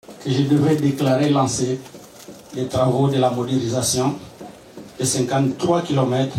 que je devais déclarer lancer les travaux de la modernisation de 53 km.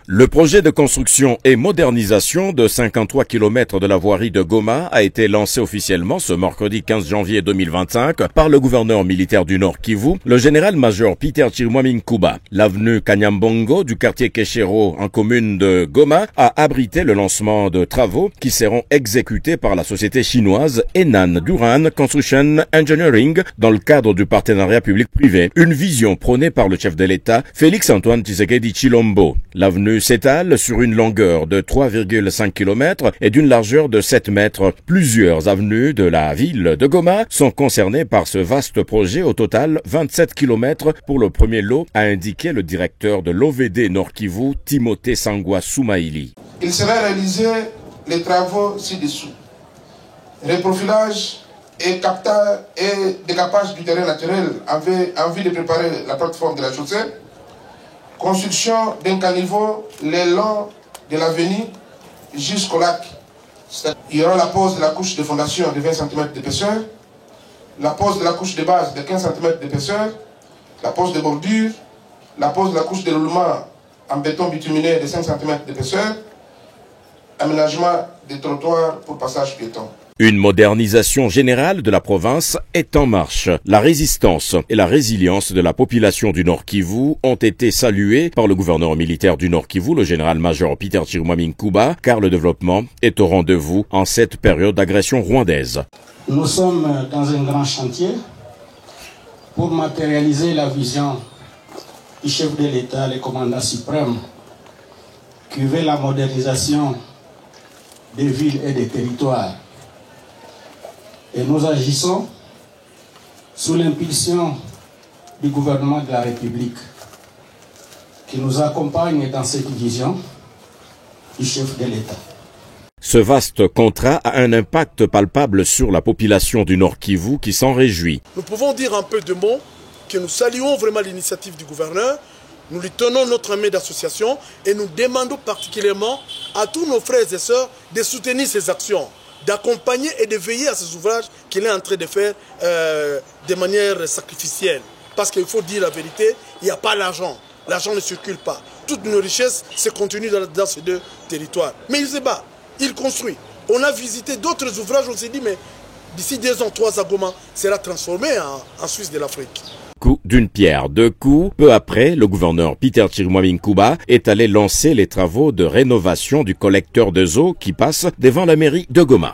Le projet de construction et modernisation de 53 km de la voirie de Goma a été lancé officiellement ce mercredi 15 janvier 2025 par le gouverneur militaire du Nord Kivu, le général-major Peter Chirimwami Nkuba. L'avenue Kanyambongo du quartier Keshero en commune de Goma a abrité le lancement de travaux qui seront exécutés par la société chinoise Henan Duran Construction Engineering dans le cadre du partenariat public-privé. Une vision prônée par le chef de l'État, Félix-Antoine Tshisekedi Tshilombo. L'avenue s'étale sur une longueur de 3,5 km et d'une largeur de 7 mètres. Plusieurs avenues de la ville de Goma sont concernées par ce vaste projet. Au total, 27 km pour le premier lot, a indiqué le directeur de l'OVD Nord Kivu, Timothée Sangwa Soumaïli. Il sera réalisé les travaux ci-dessous. Reprofilage et décapage du terrain naturel en vue de préparer la plateforme de la chaussée. Construction d'un caniveau le long de l'avenue jusqu'au lac. Il y aura la pose de la couche de fondation de 20 cm d'épaisseur, la pose de la couche de base de 15 cm d'épaisseur, la pose de bordure, la pose de la couche de roulement en béton bituminé de 5 cm d'épaisseur, aménagement des trottoirs pour passage piéton. Une modernisation générale de la province est en marche. La résistance et la résilience de la population du Nord Kivu ont été saluées par le gouverneur militaire du Nord Kivu, le général-major Peter Chirimwami Nkuba, car le développement est au rendez-vous en cette période d'agression rwandaise. Nous sommes dans un grand chantier pour matérialiser la vision du chef de l'État, le commandant suprême, qui veut la modernisation des villes et des territoires. Et nous agissons sous l'impulsion du gouvernement de la République qui nous accompagne dans cette vision du chef de l'État. Ce vaste contrat a un impact palpable sur la population du Nord Kivu qui s'en réjouit. Nous pouvons dire un peu de mots que nous saluons vraiment l'initiative du gouverneur. Nous lui tenons notre main d'association et nous demandons particulièrement à tous nos frères et sœurs de soutenir ces actions, d'accompagner et de veiller à ces ouvrages qu'il est en train de faire de manière sacrificielle. Parce qu'il faut dire la vérité, il n'y a pas l'argent. L'argent ne circule pas. Toutes nos richesses se continuent dans ces deux territoires. Mais il se bat, il construit. On a visité d'autres ouvrages, on s'est dit, mais d'ici 2 ans, 3 ans, Goma sera transformé en Suisse de l'Afrique. Coup d'une pierre deux coups, peu après, le gouverneur Peter Chirimwami Nkuba est allé lancer les travaux de rénovation du collecteur de eau qui passe devant la mairie de Goma.